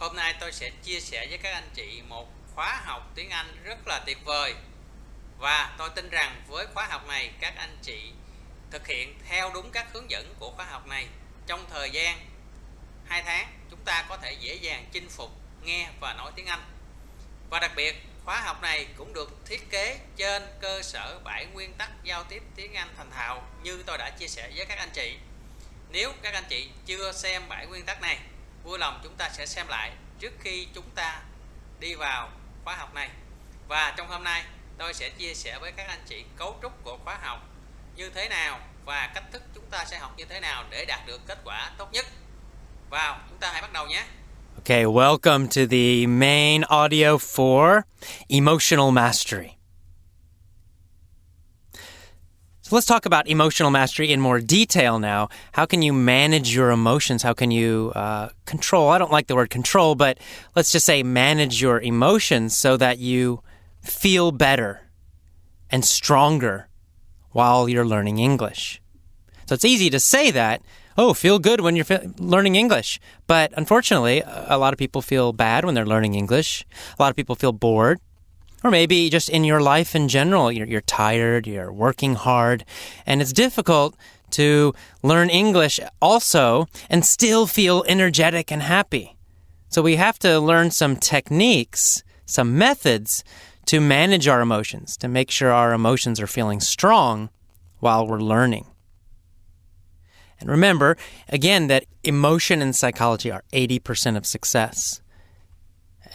Hôm nay tôi sẽ chia sẻ với các anh chị một khóa học tiếng Anh rất là tuyệt vời. Và tôi tin rằng với khóa học này các anh chị thực hiện theo đúng các hướng dẫn của khóa học này, trong thời gian 2 tháng chúng ta có thể dễ dàng chinh phục nghe và nói tiếng Anh. Và đặc biệt khóa học này cũng được thiết kế trên cơ sở 7 nguyên tắc giao tiếp tiếng Anh thành thạo như tôi đã chia sẻ với các anh chị. Nếu các anh chị chưa xem 7 nguyên tắc này, vui lòng chúng ta sẽ xem lại trước khi chúng ta đi vào khóa học này. Và trong hôm nay tôi sẽ chia sẻ với các anh chị cấu trúc của khóa học như thế nào và cách thức chúng ta sẽ học như thế nào để đạt được kết quả tốt nhất. Vào, chúng ta hãy bắt đầu nhé. Okay, welcome to the main audio for emotional mastery. So let's talk about emotional mastery in more detail now. How can you manage your emotions? How can you control? I don't like the word control, but let's just say manage your emotions so that you feel better and stronger while you're learning English. So it's easy to say that, oh, feel good when you're learning English. But unfortunately, a lot of people feel bad when they're learning English. A lot of people feel bored. Or maybe just in your life in general, you're tired, you're working hard, and it's difficult to learn English also and still feel energetic and happy. So we have to learn some techniques, some methods to manage our emotions, to make sure our emotions are feeling strong while we're learning. And remember, again, that emotion and psychology are 80% of success.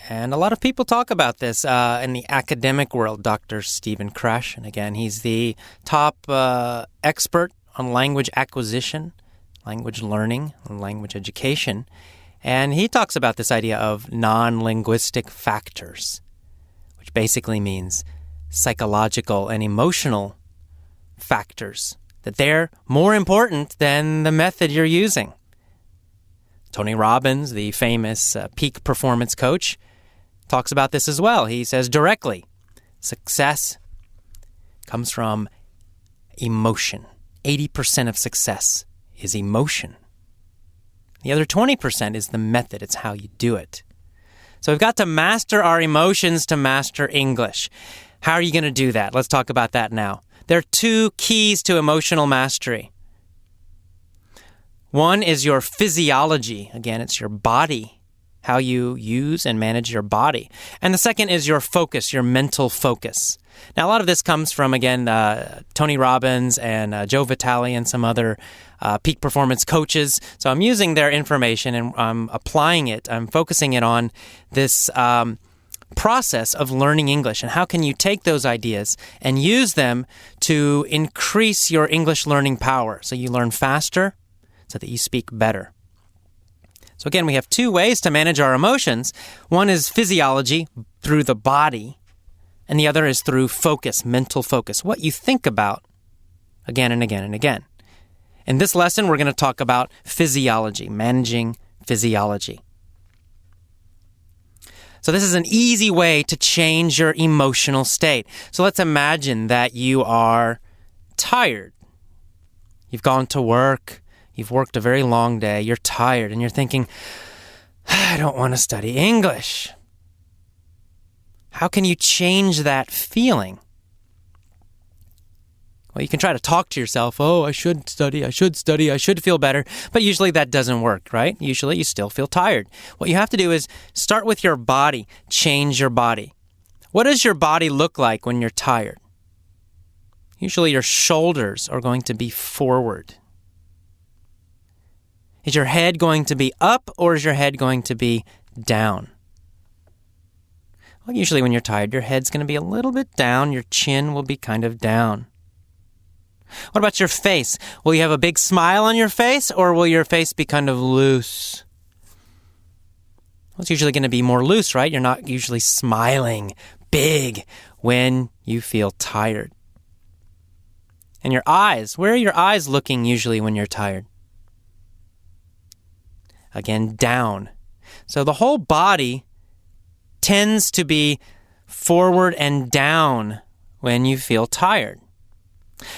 And a lot of people talk about this in the academic world. Dr. Stephen Krashen, again, he's the top expert on language acquisition, language learning, and language education. And he talks about this idea of non-linguistic factors, which basically means psychological and emotional factors, that they're more important than the method you're using. Tony Robbins, the famous peak performance coach, talks about this as well. He says directly, success comes from emotion. 80% of success is emotion. The other 20% is the method. It's how you do it. So we've got to master our emotions to master English. How are you going to do that? Let's talk about that now. There are two keys to emotional mastery. One is your physiology. Again, it's your body, how you use and manage your body. And the second is your focus, your mental focus. Now, a lot of this comes from, again, Tony Robbins and Joe Vitale and some other peak performance coaches. So I'm using their information and I'm applying it. I'm focusing it on this process of learning English. And how can you take those ideas and use them to increase your English learning power so you learn faster, so that you speak better. So again, we have two ways to manage our emotions. One is physiology, through the body, and the other is through focus, mental focus, what you think about again and again and again. In this lesson, we're going to talk about physiology, managing physiology. So this is an easy way to change your emotional state. So let's imagine that you are tired. You've gone to work. You've worked a very long day, you're tired, and you're thinking, I don't want to study English. How can you change that feeling? Well, you can try to talk to yourself, oh, I should study, I should feel better, but usually that doesn't work, right? Usually you still feel tired. What you have to do is start with your body, change your body. What does your body look like when you're tired? Usually your shoulders are going to be forward. Is your head going to be up or is your head going to be down? Well, usually when you're tired, your head's going to be a little bit down. Your chin will be kind of down. What about your face? Will you have a big smile on your face or will your face be kind of loose? Well, it's usually going to be more loose, right? You're not usually smiling big when you feel tired. And your eyes, where are your eyes looking usually when you're tired? Again, down. So the whole body tends to be forward and down when you feel tired.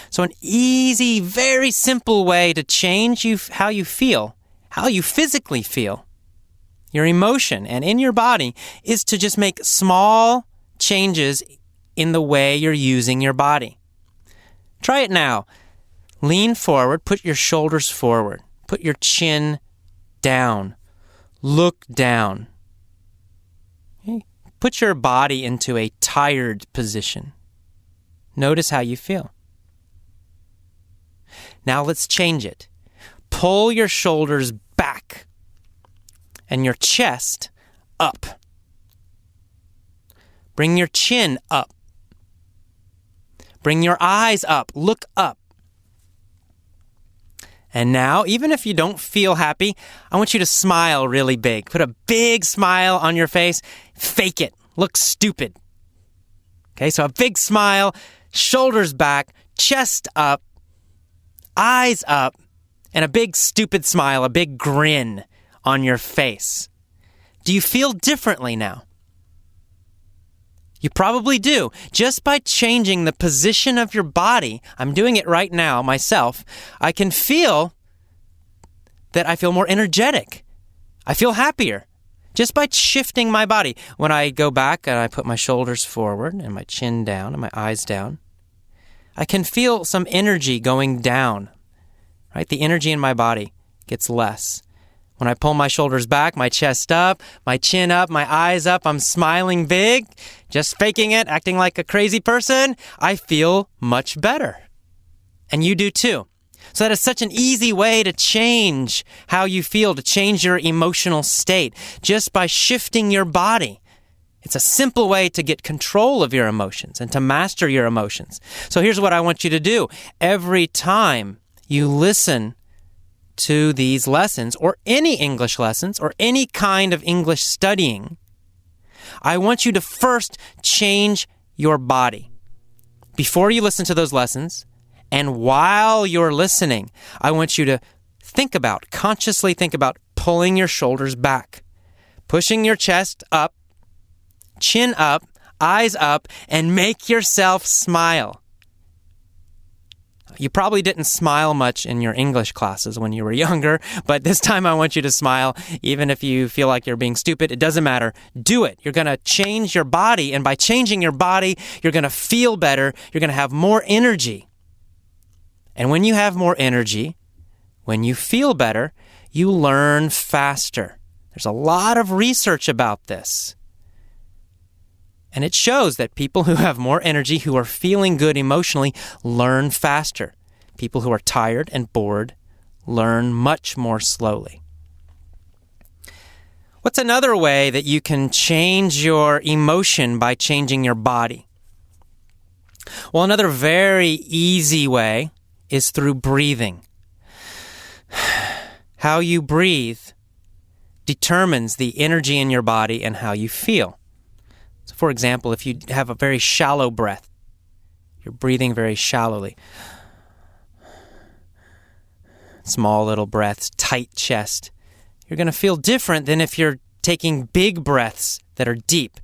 So an easy, very simple way to change how you feel, how you physically feel, your emotion, and in your body is to just make small changes in the way you're using your body. Try it now. Lean forward, put your shoulders forward, put your chin down, look down. Okay? Put your body into a tired position. Notice how you feel. Now let's change it. Pull your shoulders back and your chest up. Bring your chin up. Bring your eyes up. Look up. And now, even if you don't feel happy, I want you to smile really big. Put a big smile on your face. Fake it. Look stupid. Okay, so a big smile, shoulders back, chest up, eyes up, and a big stupid smile, a big grin on your face. Do you feel differently now? You probably do. Just by changing the position of your body, I'm doing it right now myself, I can feel that I feel more energetic. I feel happier. Just by shifting my body. When I go back and I put my shoulders forward and my chin down and my eyes down, I can feel some energy going down. Right? The energy in my body gets less. When I pull my shoulders back, my chest up, my chin up, my eyes up, I'm smiling big, just faking it, acting like a crazy person, I feel much better. And you do too. So that is such an easy way to change how you feel, to change your emotional state, just by shifting your body. It's a simple way to get control of your emotions and to master your emotions. So here's what I want you to do. Every time you listen to these lessons, or any English lessons, or any kind of English studying, I want you to first change your body. Before you listen to those lessons, and while you're listening, I want you to consciously think about pulling your shoulders back, pushing your chest up, chin up, eyes up, and make yourself smile. You probably didn't smile much in your English classes when you were younger, but this time I want you to smile, even if you feel like you're being stupid. It doesn't matter. Do it. You're going to change your body, and by changing your body, you're going to feel better. You're going to have more energy. And when you have more energy, when you feel better, you learn faster. There's a lot of research about this. And it shows that people who have more energy, who are feeling good emotionally, learn faster. People who are tired and bored learn much more slowly. What's another way that you can change your emotion by changing your body? Well, another very easy way is through breathing. How you breathe determines the energy in your body and how you feel. For example, if you have a very shallow breath, you're breathing very shallowly. Small little breaths, tight chest. You're going to feel different than if you're taking big breaths that are deep.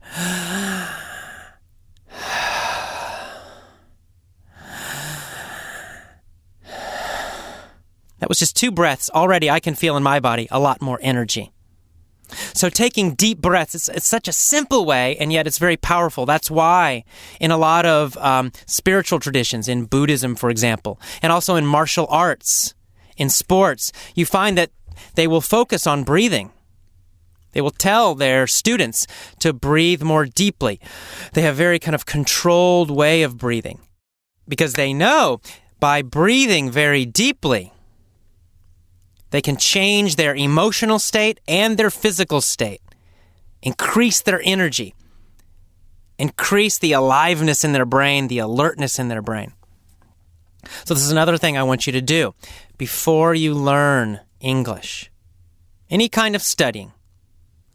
That was just 2 breaths. Already I can feel in my body a lot more energy. So taking deep breaths, it's such a simple way, and yet it's very powerful. That's why in a lot of spiritual traditions, in Buddhism, for example, and also in martial arts, in sports, you find that they will focus on breathing. They will tell their students to breathe more deeply. They have a very kind of controlled way of breathing because they know by breathing very deeply, they can change their emotional state and their physical state, increase their energy, increase the aliveness in their brain, the alertness in their brain. So this is another thing I want you to do. Before you learn English, any kind of studying,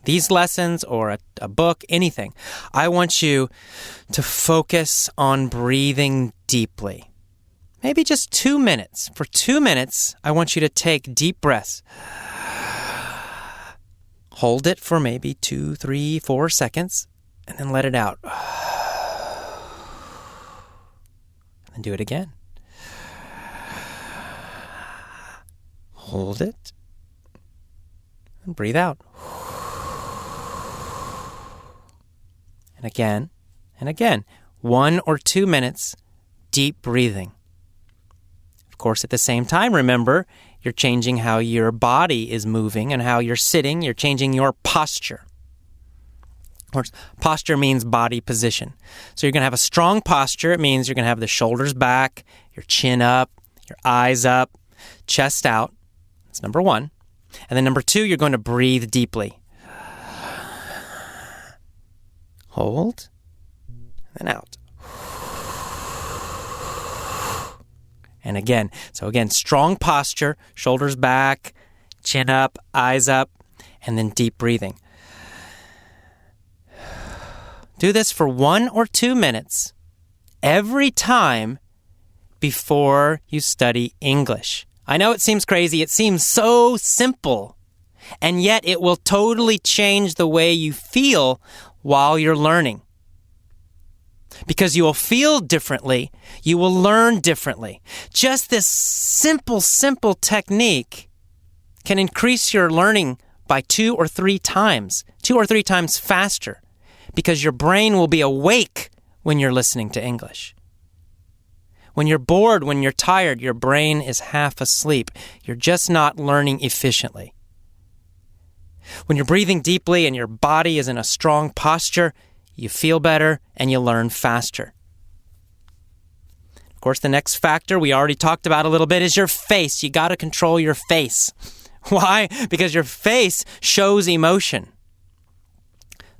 these lessons or a book, anything, I want you to focus on breathing deeply. Maybe just 2 minutes. For 2 minutes, I want you to take deep breaths. Hold it for maybe 2, 3, 4 seconds, and then let it out. And do it again. Hold it, and breathe out. and again and again. 1 or 2 minutes, deep breathing. Of course, at the same time, remember, you're changing how your body is moving and how you're sitting. You're changing your posture. Of course, posture means body position. So you're going to have a strong posture. It means you're going to have the shoulders back, your chin up, your eyes up, chest out. That's number 1. And then number 2, you're going to breathe deeply. Hold, and then out. And again, strong posture, shoulders back, chin up, eyes up, and then deep breathing. Do this for 1 or 2 minutes every time before you study English. I know it seems crazy. It seems so simple. And yet it will totally change the way you feel while you're learning. Because you will feel differently. You will learn differently. Just this simple technique can increase your learning by 2 or 3 times. 2 or 3 times faster. Because your brain will be awake when you're listening to English. When you're bored, when you're tired, your brain is half asleep. You're just not learning efficiently. When you're breathing deeply and your body is in a strong posture, you feel better and you learn faster. Of course, the next factor we already talked about a little bit is your face. You got to control your face. Why? Because your face shows emotion.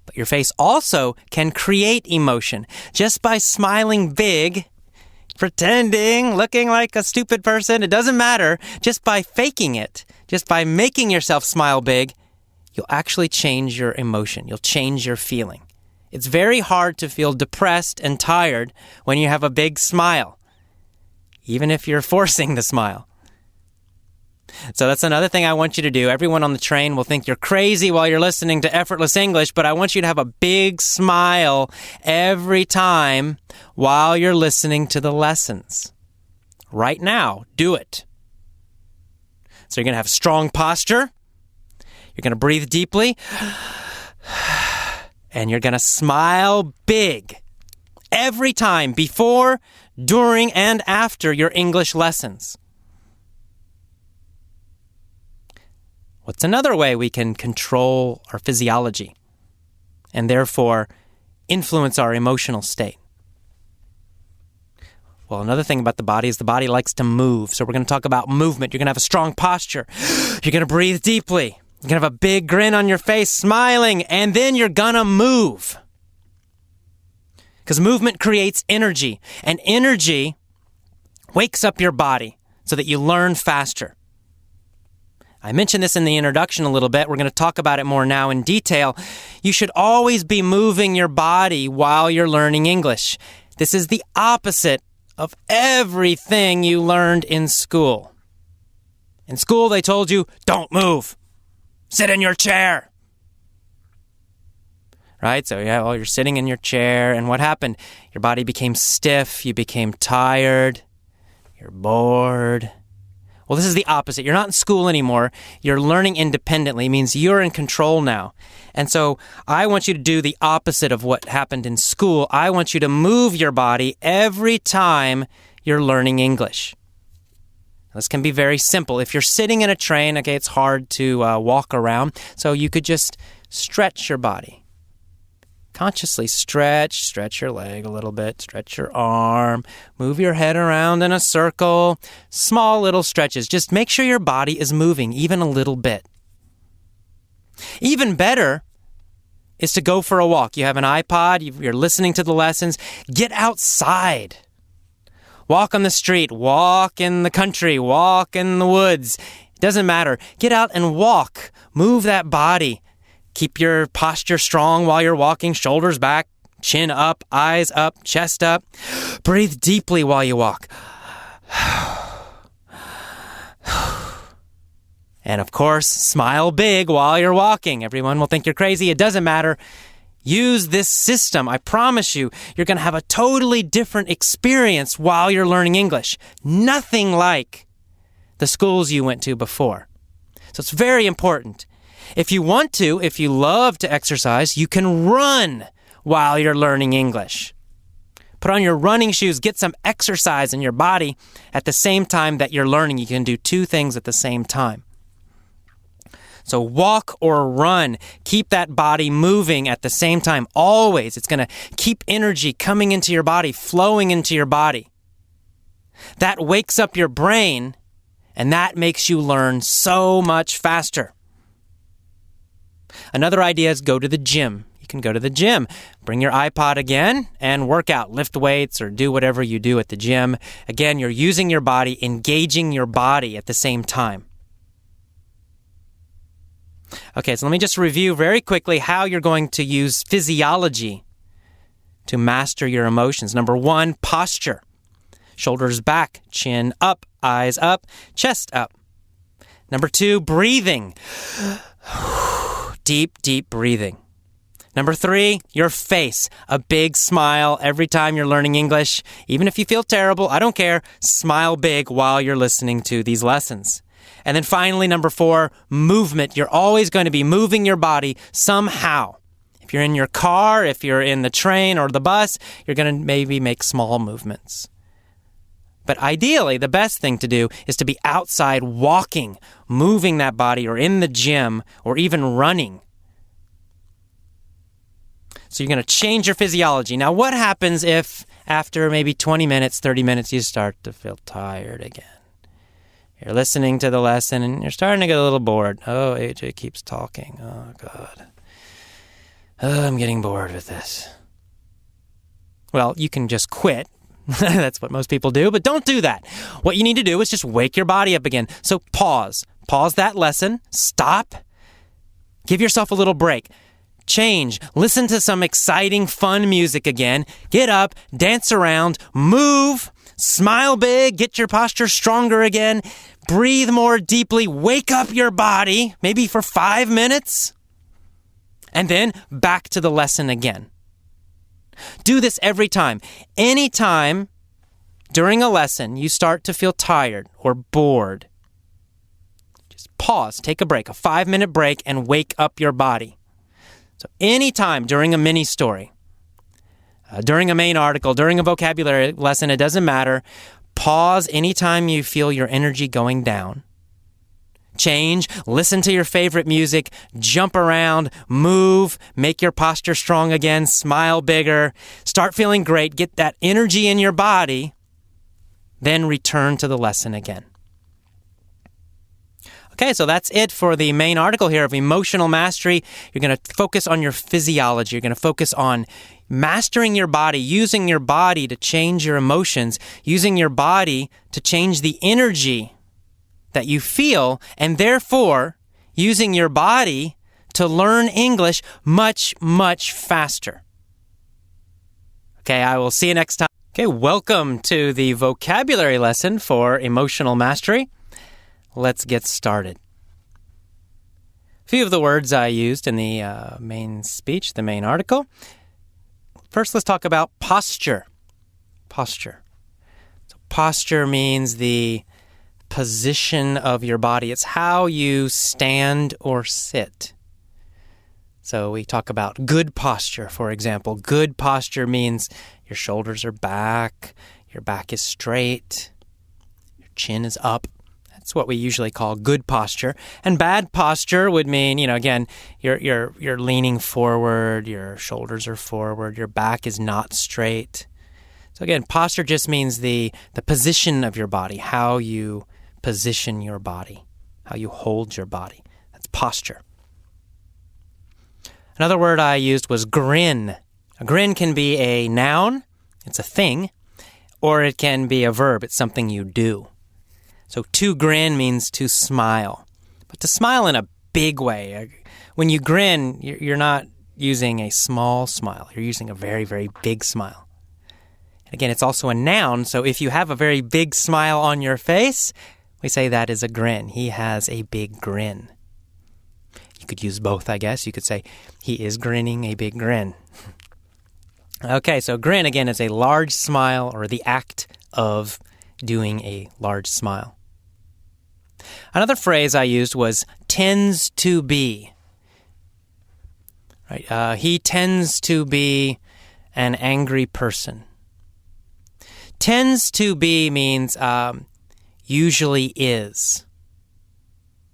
But your face also can create emotion. Just by smiling big, pretending, looking like a stupid person, it doesn't matter. Just by faking it, just by making yourself smile big, you'll actually change your emotion. You'll change your feeling. It's very hard to feel depressed and tired when you have a big smile, even if you're forcing the smile. So that's another thing I want you to do. Everyone on the train will think you're crazy while you're listening to Effortless English, but I want you to have a big smile every time while you're listening to the lessons. Right now, do it. So you're going to have strong posture. You're going to breathe deeply. And you're going to smile big every time before, during, and after your English lessons. What's another way we can control our physiology and therefore influence our emotional state? Well, another thing about the body is the body likes to move. So we're going to talk about movement. You're going to have a strong posture. You're going to breathe deeply. You're going to have a big grin on your face, smiling, and then you're going to move. Because movement creates energy, and energy wakes up your body so that you learn faster. I mentioned this in the introduction a little bit. We're going to talk about it more now in detail. You should always be moving your body while you're learning English. This is the opposite of everything you learned in school. In school, they told you, don't move. Sit in your chair. Right? So you're sitting in your chair, and what happened? Your body became stiff, you became tired, you're bored. Well, this is the opposite. You're not in school anymore. You're learning independently. It means you're in control now. And so I want you to do the opposite of what happened in school. I want you to move your body every time you're learning English. This can be very simple. If you're sitting in a train, okay, it's hard to walk around. So you could just stretch your body. Consciously stretch your leg a little bit, stretch your arm, move your head around in a circle, small little stretches. Just make sure your body is moving even a little bit. Even better is to go for a walk. You have an iPod, you're listening to the lessons. Get outside. Walk on the street, walk in the country, walk in the woods. It doesn't matter. Get out and walk. Move that body. Keep your posture strong while you're walking, shoulders back, chin up, eyes up, chest up. Breathe deeply while you walk. And of course, smile big while you're walking. Everyone will think you're crazy. It doesn't matter. Use this system. I promise you, you're going to have a totally different experience while you're learning English. Nothing like the schools you went to before. So it's very important. If you want to, if you love to exercise, you can run while you're learning English. Put on your running shoes, get some exercise in your body at the same time that you're learning. You can do two things at the same time. So walk or run. Keep that body moving at the same time. Always. It's going to keep energy coming into your body, flowing into your body. That wakes up your brain, and that makes you learn so much faster. Another idea is go to the gym. You can go to the gym. Bring your iPod again and work out. Lift weights or do whatever you do at the gym. Again, you're using your body, engaging your body at the same time. Okay, so let me just review very quickly how you're going to use physiology to master your emotions. Number 1, posture. Shoulders back, chin up, eyes up, chest up. Number 2, breathing. Deep, deep breathing. Number 3, your face. A big smile every time you're learning English. Even if you feel terrible, I don't care. Smile big while you're listening to these lessons. And then finally, number 4, movement. You're always going to be moving your body somehow. If you're in your car, if you're in the train or the bus, you're going to maybe make small movements. But ideally, the best thing to do is to be outside walking, moving that body, or in the gym, or even running. So you're going to change your physiology. Now, what happens if after maybe 20 minutes, 30 minutes, you start to feel tired again? You're listening to the lesson and you're starting to get a little bored. Oh, AJ keeps talking. Oh, God. Oh, I'm getting bored with this. Well, you can just quit. That's what most people do, but don't do that. What you need to do is just wake your body up again. So pause. Pause that lesson. Stop. Give yourself a little break. Change. Listen to some exciting, fun music again. Get up, dance around, move, smile big, get your posture stronger again. Breathe more deeply. Wake up your body, maybe for 5 minutes. And then back to the lesson again. Do this every time. Anytime during a lesson you start to feel tired or bored, just pause, take a break, a 5-minute break, and wake up your body. So anytime during a mini story, during a main article, during a vocabulary lesson, it doesn't matter. Pause anytime you feel your energy going down. Change, listen to your favorite music, jump around, move, make your posture strong again, smile bigger, start feeling great, get that energy in your body, then return to the lesson again. Okay, so that's it for the main article here of emotional mastery. You're going to focus on your physiology. You're going to focus on mastering your body, using your body to change your emotions, using your body to change the energy that you feel, and therefore using your body to learn English much, much faster. Okay, I will see you next time. Okay, welcome to the vocabulary lesson for emotional mastery. Let's get started. A few of the words I used in the main speech, the main article. First, let's talk about posture. Posture. So posture means the position of your body. It's how you stand or sit. So we talk about good posture, for example. Good posture means your shoulders are back, your back is straight, your chin is up. That's what we usually call good posture. And bad posture would mean, again, you're leaning forward, your shoulders are forward, your back is not straight. So again, posture just means the position of your body, how you position your body, how you hold your body. That's posture. Another word I used was grin. A grin can be a noun, it's a thing, or it can be a verb, it's something you do. So to grin means to smile, but to smile in a big way. When you grin, you're not using a small smile, you're using a very, very big smile. And again, it's also a noun, so if you have a very big smile on your face, we say that is a grin. He has a big grin. You could use both, I guess. You could say, he is grinning a big grin. Okay, so grin, again, is a large smile or the act of doing a large smile. Another phrase I used was tends to be. right? He tends to be an angry person. Tends to be means usually is.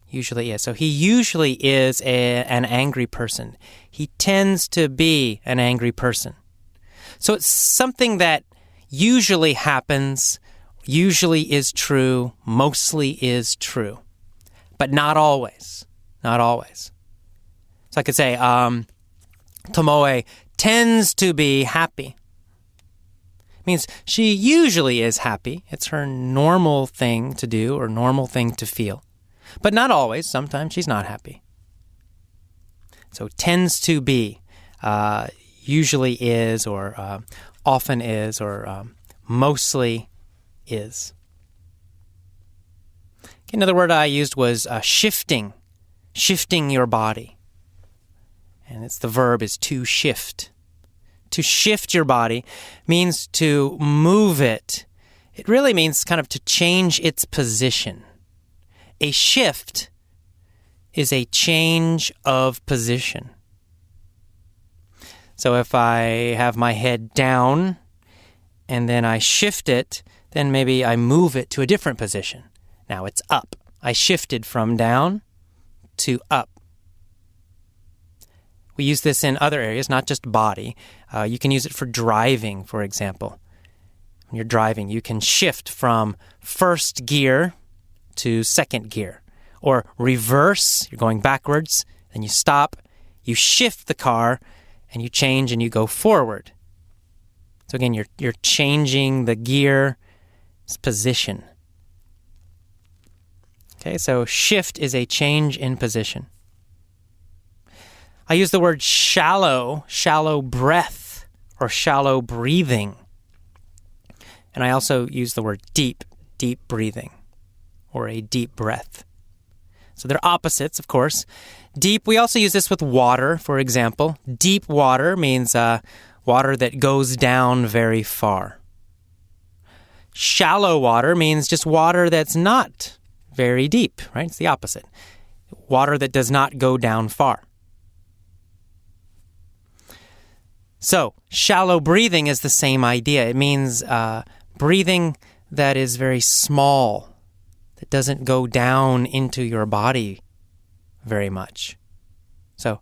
Usually is. So he usually is an angry person. He tends to be an angry person. So it's something that usually happens, usually is true, mostly is true, but not always. Not always. So I could say, Tomoe tends to be happy. It means she usually is happy. It's her normal thing to do or normal thing to feel. But not always. Sometimes she's not happy. So tends to be, usually is, or often is, or mostly is. Okay, another word I used was shifting. Shifting your body. And it's the verb is to shift. To shift your body means to move it. It really means kind of to change its position. A shift is a change of position. So if I have my head down and then I shift it, then maybe I move it to a different position. Now it's up. I shifted from down to up. We use this in other areas, not just body. You can use it for driving, for example. When you're driving, you can shift from first gear to second gear. Or reverse, you're going backwards, then you stop, you shift the car, and you change and you go forward. So again, you're changing the gear's position. Okay, so shift is a change in position. I use the word shallow breath, or shallow breathing. And I also use the word deep breathing, or a deep breath. So they're opposites, of course. Deep, we also use this with water, for example. Deep water means water that goes down very far. Shallow water means just water that's not very deep, right? It's the opposite. Water that does not go down far. So, shallow breathing is the same idea. It means breathing that is very small, that doesn't go down into your body very much. So,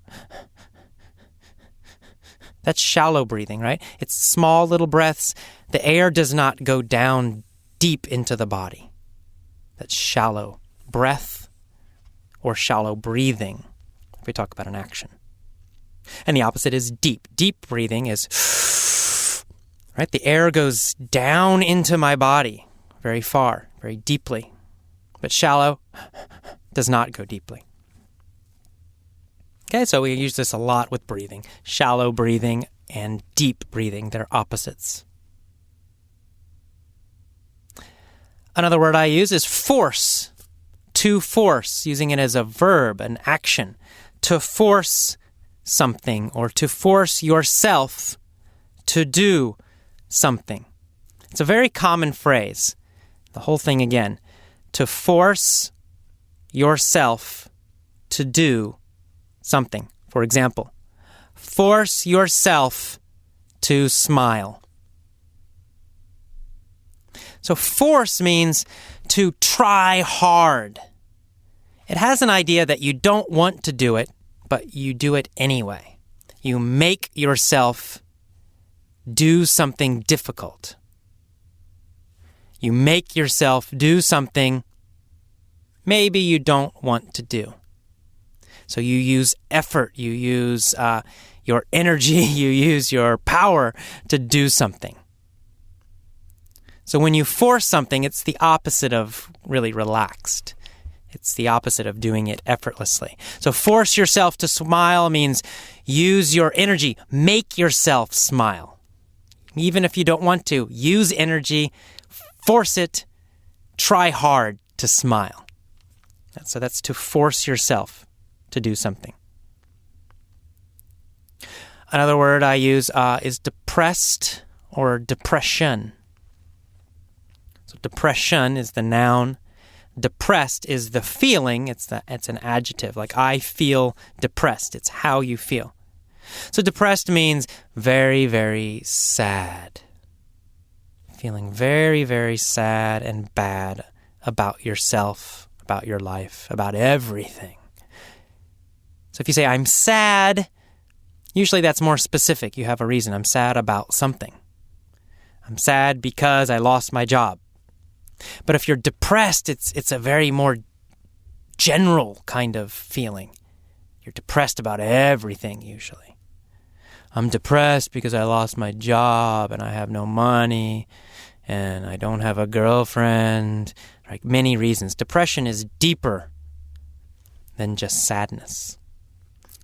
that's shallow breathing, right? It's small little breaths. The air does not go down deep into the body. That's shallow breath or shallow breathing, if we talk about an action. And the opposite is deep. Deep breathing is, right? The air goes down into my body very far, very deeply. But shallow does not go deeply. Okay, so we use this a lot with breathing. Shallow breathing and deep breathing, they're opposites. Another word I use is force. To force, using it as a verb, an action. To force something, or to force yourself to do something. It's a very common phrase. The whole thing again. To force yourself to do something. For example, force yourself to smile. So force means to try hard. It has an idea that you don't want to do it, but you do it anyway. You make yourself do something difficult. You make yourself do something maybe you don't want to do. So you use effort, you use your energy, you use your power to do something. So when you force something, it's the opposite of really relaxed. It's the opposite of doing it effortlessly. So force yourself to smile means use your energy, make yourself smile. Even if you don't want to, use energy, force it, try hard to smile. So that's to force yourself to do something. Another word I use is depressed or depression. So depression is the noun. Depressed is the feeling. It's an adjective. Like I feel depressed. It's how you feel. So depressed means very, very sad. Feeling very, very sad and bad about yourself, about your life, about everything. So if you say, I'm sad, usually that's more specific. You have a reason. I'm sad about something. I'm sad because I lost my job. But if you're depressed, it's a very more general kind of feeling. You're depressed about everything, usually. I'm depressed because I lost my job and I have no money and I don't have a girlfriend. Like many reasons. Depression is deeper than just sadness.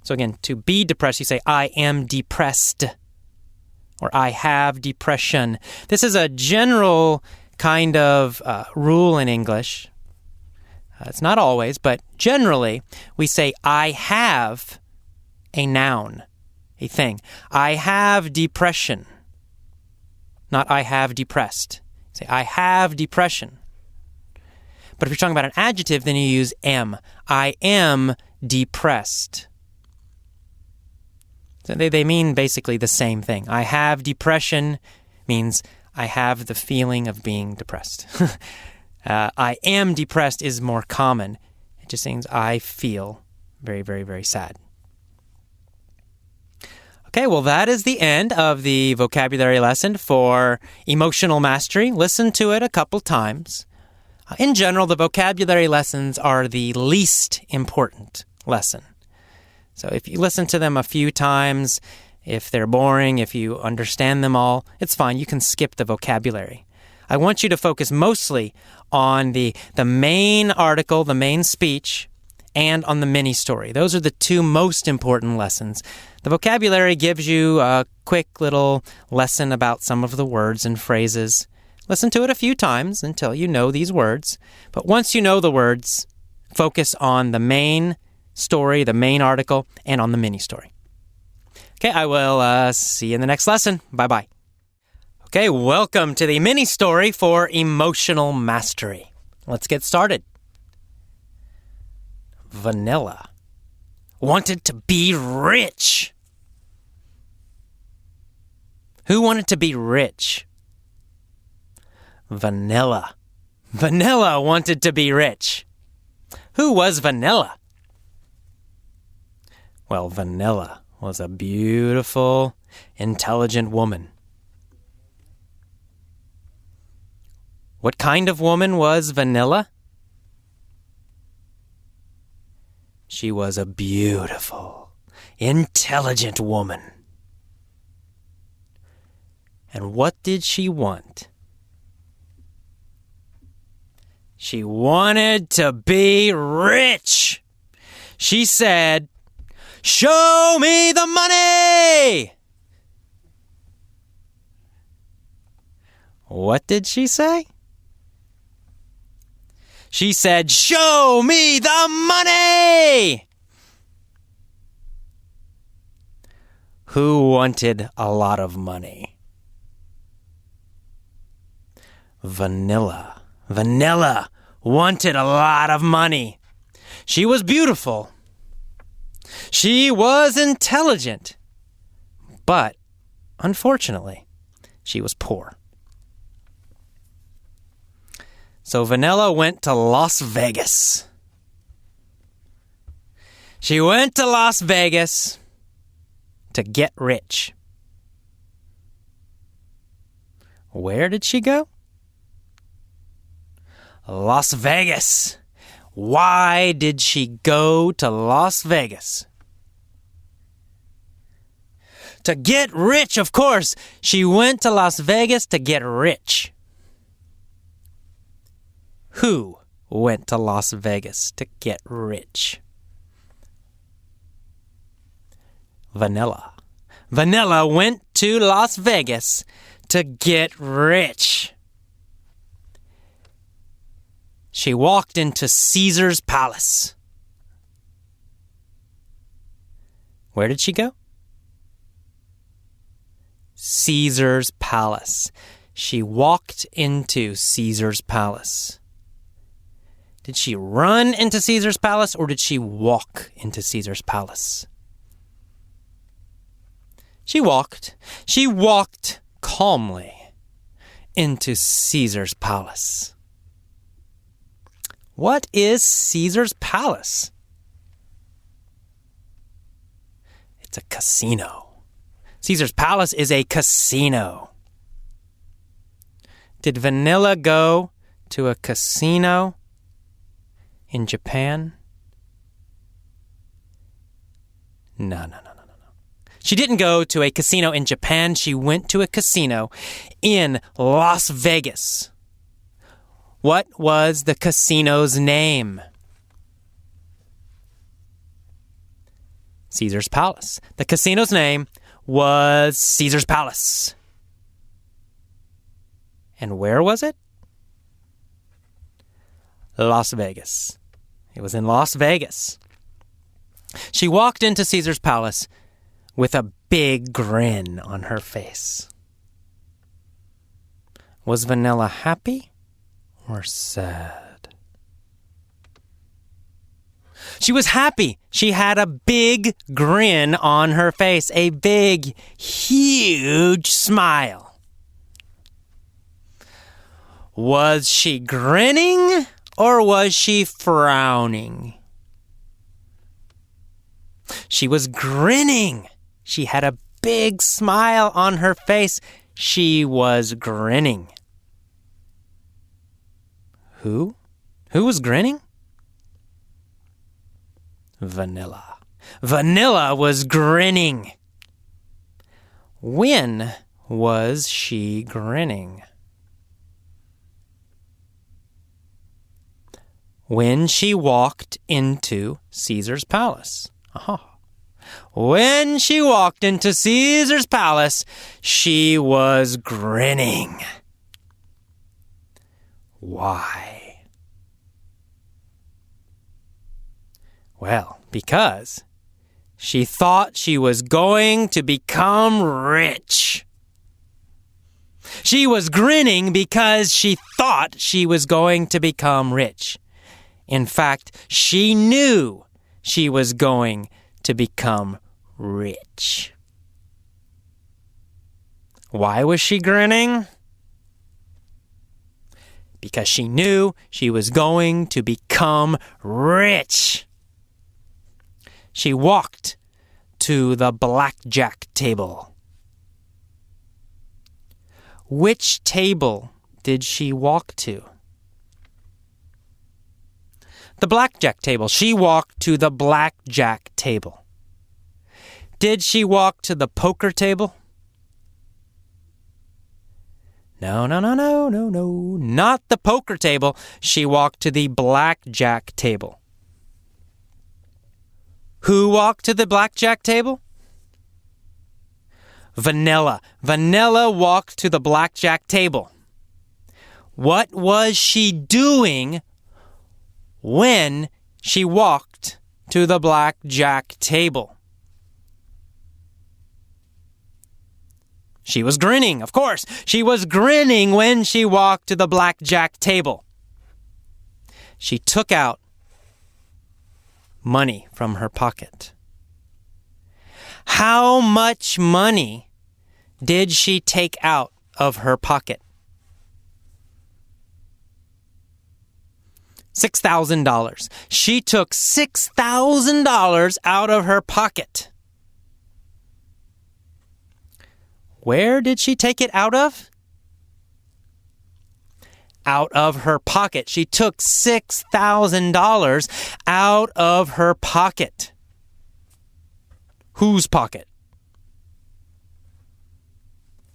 So again, to be depressed, you say, I am depressed, or I have depression. This is a general kind of rule in English. It's not always, but generally, we say, I have a noun, a thing. I have depression, not I have depressed. Say, I have depression. But if you're talking about an adjective, then you use am. I am depressed. So they mean basically the same thing. I have depression means I have the feeling of being depressed. I am depressed is more common. It just means I feel very, very, very sad. Okay, well, that is the end of the vocabulary lesson for emotional mastery. Listen to it a couple times. In general, the vocabulary lessons are the least important lesson. So if you listen to them a few times, if they're boring, if you understand them all, it's fine. You can skip the vocabulary. I want you to focus mostly on the main article, the main speech, and on the mini story. Those are the two most important lessons. The vocabulary gives you a quick little lesson about some of the words and phrases. Listen to it a few times until you know these words. But once you know the words, focus on the main story, the main article, and on the mini story. Okay, I will see you in the next lesson. Bye-bye. Okay, welcome to the mini story for emotional mastery. Let's get started. Vanilla wanted to be rich. Who wanted to be rich? Vanilla. Vanilla wanted to be rich. Who was Vanilla? Well, Vanilla was a beautiful, intelligent woman. What kind of woman was Vanilla? She was a beautiful, intelligent woman. And what did she want? She wanted to be rich. She said, "Show me the money!" What did she say? She said, "Show me the money!" Who wanted a lot of money? Vanilla. Vanilla wanted a lot of money. She was beautiful. She was intelligent. But, unfortunately, she was poor. So Vanilla went to Las Vegas. She went to Las Vegas to get rich. Where did she go? Las Vegas. Why did she go to Las Vegas? To get rich, of course. She went to Las Vegas to get rich. Who went to Las Vegas to get rich? Vanilla. Vanilla went to Las Vegas to get rich. She walked into Caesar's palace. Where did she go? Caesar's palace. She walked into Caesar's palace. Did she run into Caesar's palace or did she walk into Caesar's palace? She walked calmly into Caesar's palace. What is Caesar's palace? It's a casino. Caesar's palace is a casino. Did Vanilla go to a casino in Japan? No. She didn't go to a casino in Japan. She went to a casino in Las Vegas. What was the casino's name? Caesar's Palace. The casino's name was Caesar's Palace. And where was it? Las Vegas. It was in Las Vegas. She walked into Caesar's Palace with a big grin on her face. Was Vanilla happy or sad? She was happy. She had a big grin on her face, a big, huge smile. Was she grinning or was she frowning? She was grinning. She had a big smile on her face. She was grinning. Who? Who was grinning? Vanilla. Vanilla was grinning. When was she grinning? When she walked into Caesar's palace. When she walked into Caesar's palace, she was grinning. Why? Well, because she thought she was going to become rich. She was grinning because she thought she was going to become rich. In fact, she knew she was going to become rich. Why was she grinning? Because she knew she was going to become rich. She walked to the blackjack table. Which table did she walk to? The blackjack table. She walked to the blackjack table. Did she walk to the poker table? No. Not the poker table. She walked to the blackjack table. Who walked to the blackjack table? Vanilla. Vanilla walked to the blackjack table. What was she doing when she walked to the blackjack table? She was grinning, of course. She was grinning when she walked to the blackjack table. She took out money from her pocket. How much money did she take out of her pocket? $6,000. She took $6,000 out of her pocket. Where did she take it out of? Out of her pocket. She took $6,000 out of her pocket. Whose pocket?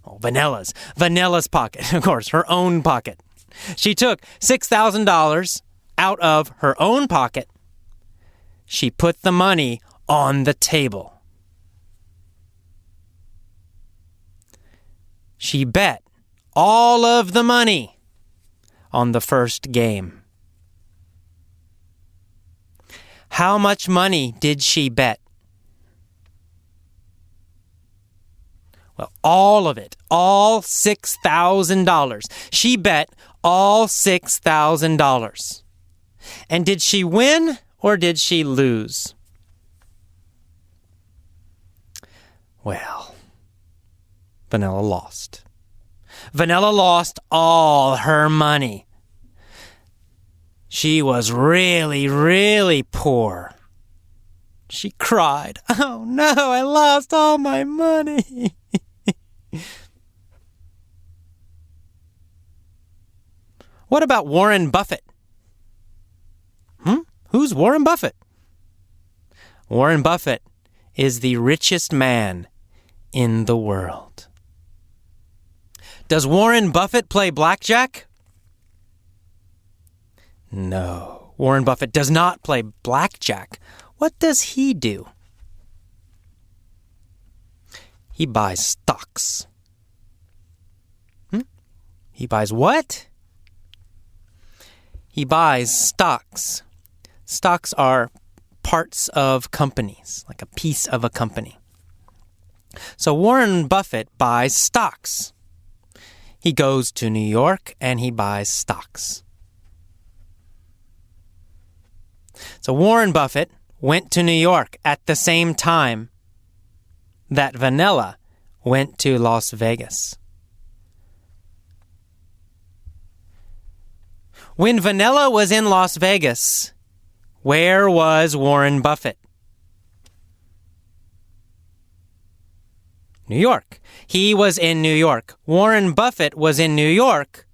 Oh, Vanilla's. Vanilla's pocket. Of course, her own pocket. She took $6,000 out of her own pocket. She put the money on the table. She bet all of the money on the first game. How much money did she bet? Well, all of it. All $6,000. She bet all $6,000. And did she win or did she lose? Well, Vanilla lost. Vanilla lost all her money. She was really, really poor. She cried, "Oh no, I lost all my money." What about Warren Buffett? Who's Warren Buffett? Warren Buffett is the richest man in the world. Does Warren Buffett play blackjack? No, Warren Buffett does not play blackjack. What does he do? He buys stocks. He buys what? He buys stocks. Stocks are parts of companies, like a piece of a company. So Warren Buffett buys stocks. He goes to New York and he buys stocks. So Warren Buffett went to New York at the same time that Vanilla went to Las Vegas. When Vanilla was in Las Vegas, where was Warren Buffett? New York. He was in New York. Warren Buffett was in New York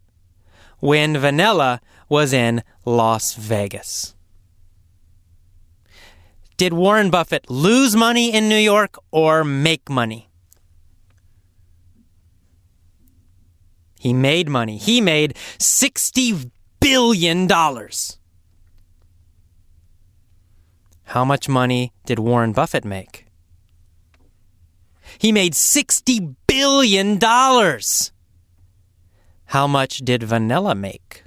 when Vanilla was in Las Vegas. Did Warren Buffett lose money in New York or make money? He made money. He made $60 billion. How much money did Warren Buffett make? He made $60 billion. How much did Vanilla make?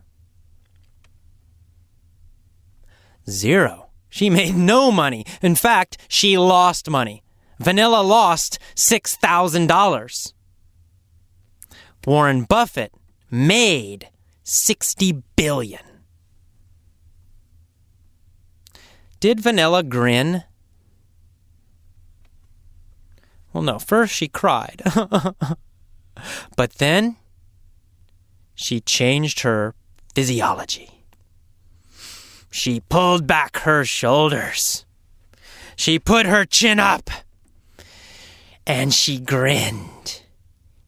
0. She made no money. In fact, she lost money. Vanilla lost $6,000. Warren Buffett made $60 billion. Did Vanilla grin? Well, no. First she cried. But then she changed her physiology. She pulled back her shoulders. She put her chin up. And she grinned.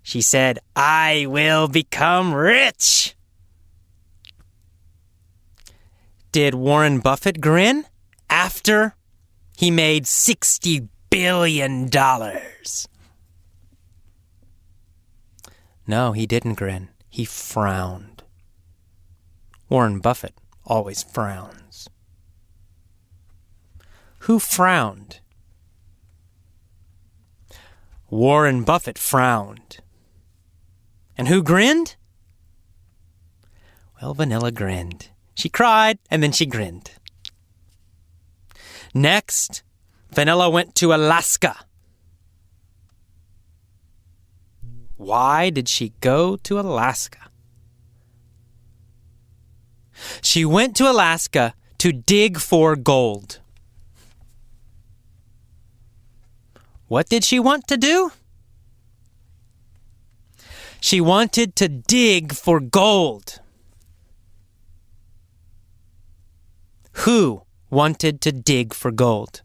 She said, "I will become rich." Did Warren Buffett grin after he made $60 billion? No, he didn't grin. He frowned. Warren Buffett always frowns. Who frowned? Warren Buffett frowned. And who grinned? Well, Vanilla grinned. She cried, and then she grinned. Next, Vanilla went to Alaska. Why did she go to Alaska? She went to Alaska to dig for gold. What did she want to do? She wanted to dig for gold. Who wanted to dig for gold?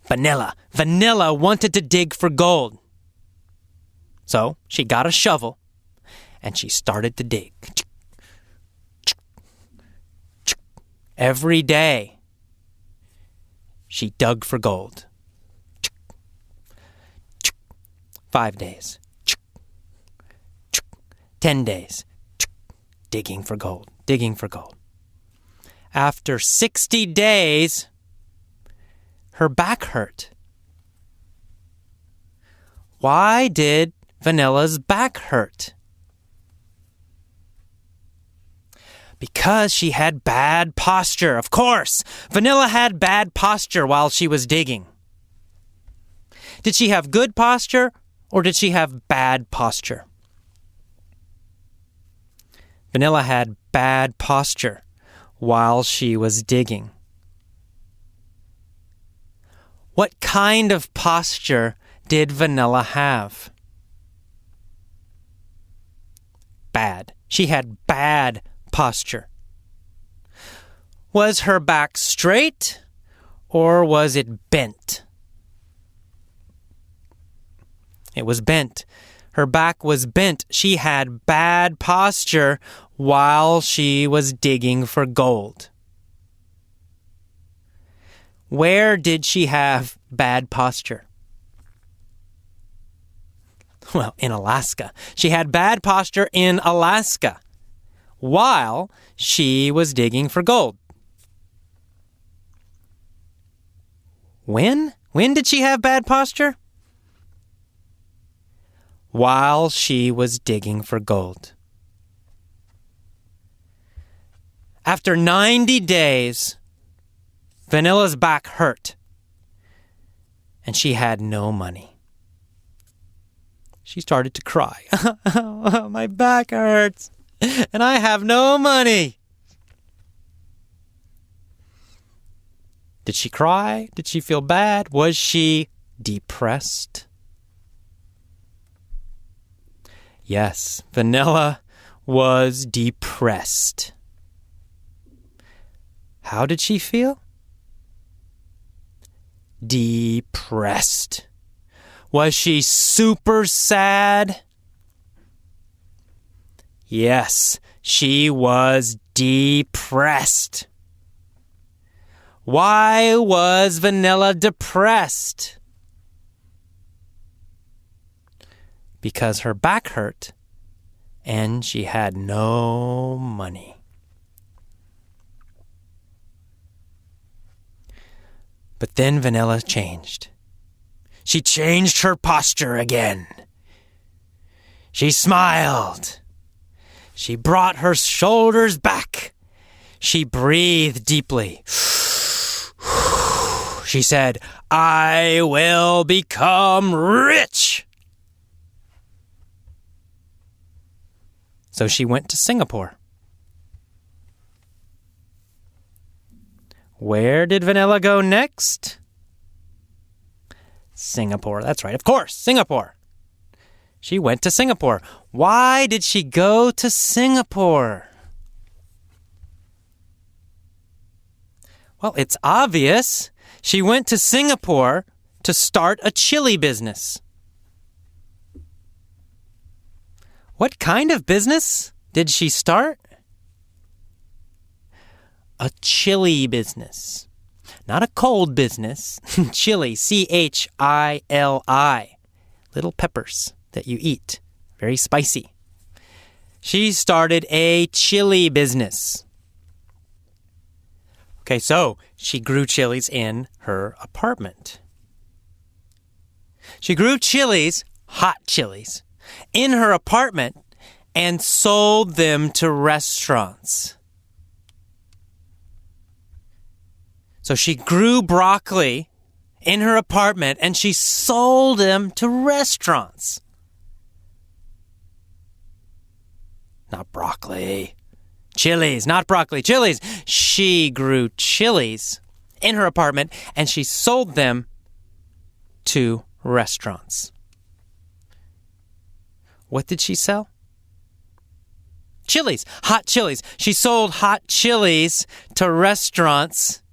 Vanilla. Vanilla wanted to dig for gold. So she got a shovel and she started to dig. Every day she dug for gold. 5 days. 10 days. Digging for gold. Digging for gold. After 60 days, her back hurt. Why did Vanilla's back hurt? Because she had bad posture. Of course, Vanilla had bad posture while she was digging. Did she have good posture or did she have bad posture? Vanilla had bad posture while she was digging. What kind of posture did Vanilla have? Bad. She had bad posture. Was her back straight or was it bent? It was bent. Her back was bent. She had bad posture while she was digging for gold. Where did she have bad posture? Well, in Alaska. She had bad posture in Alaska while she was digging for gold. When? When did she have bad posture? While she was digging for gold. After 90 days, Vanilla's back hurt, and she had no money. She started to cry. My back hurts, and I have no money. Did she cry? Did she feel bad? Was she depressed? Yes, Vanilla was depressed. How did she feel? Depressed. Was she super sad? Yes, she was depressed. Why was Vanilla depressed? Because her back hurt and she had no money. But then Vanilla changed. She changed her posture again. She smiled. She brought her shoulders back. She breathed deeply. She said, "I will become rich." So she went to Singapore. Where did Vanilla go next? Singapore. That's right. Of course, Singapore. She went to Singapore. Why did she go to Singapore? Well, it's obvious. She went to Singapore to start a chili business. What kind of business did she start? A chili business. Not a cold business. Chili, C-H-I-L-I. Little peppers that you eat. Very spicy. She started a chili business. Okay, so she grew chilies in her apartment. She grew chilies, hot chilies, in her apartment and sold them to restaurants. So she grew broccoli in her apartment and she sold them to restaurants. Not broccoli. Chilies, not broccoli, chilies. She grew chilies in her apartment and she sold them to restaurants. What did she sell? Chilies, hot chilies. She sold hot chilies to restaurants.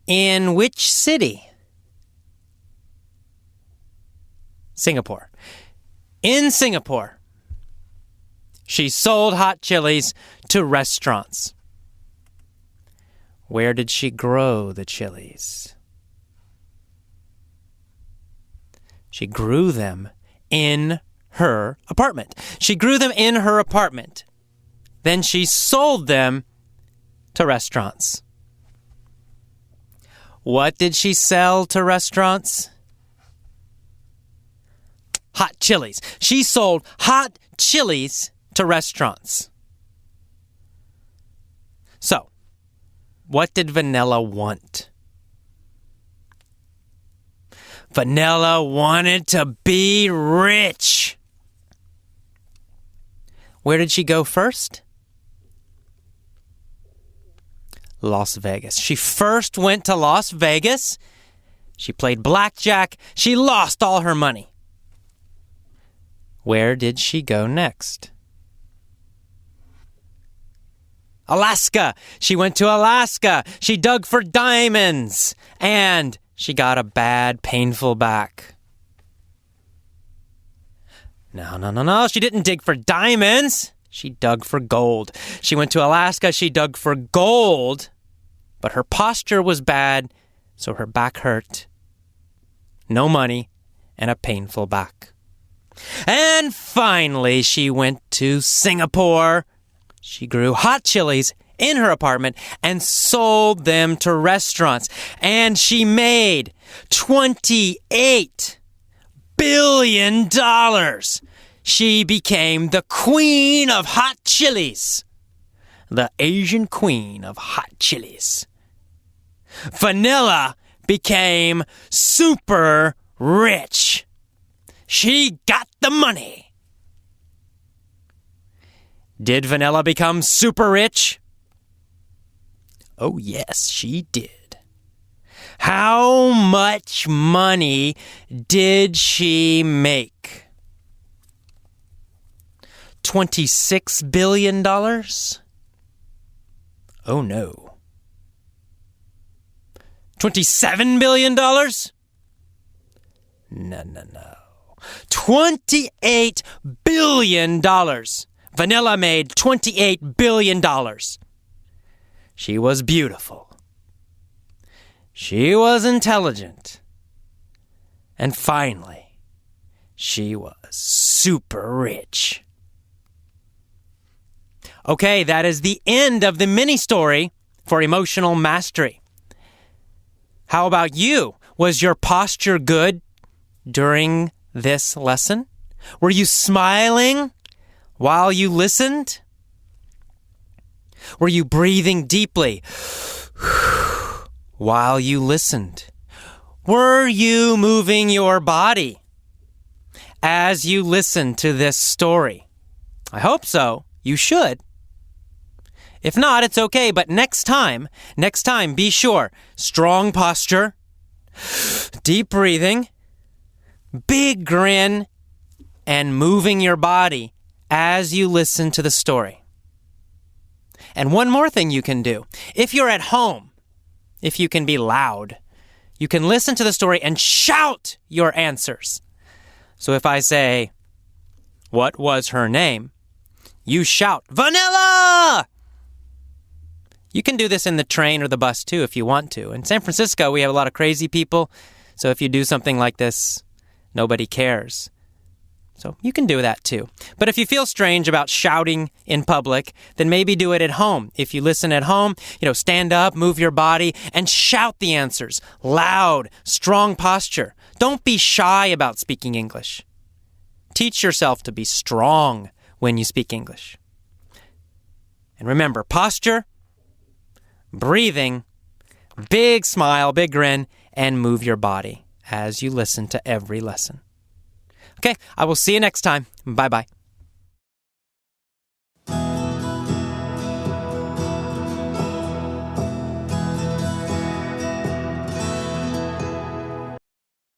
In which city? Singapore. In Singapore, she sold hot chilies to restaurants. Where did she grow the chilies? She grew them in her apartment. She grew them in her apartment. Then she sold them to restaurants. What did she sell to restaurants? Hot chilies. She sold hot chilies to restaurants. So, what did Vanilla want? Vanilla wanted to be rich. Where did she go first? Las Vegas. She first went to Las Vegas. She played blackjack. She lost all her money. Where did she go next? Alaska. She went to Alaska. She dug for diamonds. And she got a bad, painful back. No. She didn't dig for diamonds. She dug for gold. She went to Alaska. She dug for gold. But her posture was bad, so her back hurt. No money and a painful back. And finally, she went to Singapore. She grew hot chilies in her apartment and sold them to restaurants. And she made $28 billion. She became the queen of hot chilies. The Asian queen of hot chilies. Vanilla became super rich. She got the money. Did Vanilla become super rich? Oh, yes, she did. How much money did she make? $26 billion? Oh, no. $27 billion? No. $28 billion. Vanilla made $28 billion. She was beautiful. She was intelligent. And finally, she was super rich. Okay, that is the end of the mini story for emotional mastery. How about you? Was your posture good during this lesson? Were you smiling while you listened? Were you breathing deeply while you listened? Were you moving your body as you listened to this story? I hope so. You should. If not, it's okay, but next time, be sure. Strong posture, deep breathing, big grin, and moving your body as you listen to the story. And one more thing you can do. If you're at home, if you can be loud, you can listen to the story and shout your answers. So if I say, "What was her name?" you shout, "Vanilla!" You can do this in the train or the bus too if you want to. In San Francisco, we have a lot of crazy people. So if you do something like this, nobody cares. So you can do that too. But if you feel strange about shouting in public, then maybe do it at home. If you listen at home, stand up, move your body, and shout the answers. Loud, strong posture. Don't be shy about speaking English. Teach yourself to be strong when you speak English. And remember, posture, breathing, big smile, big grin, and move your body as you listen to every lesson. Okay, I will see you next time. Bye-bye.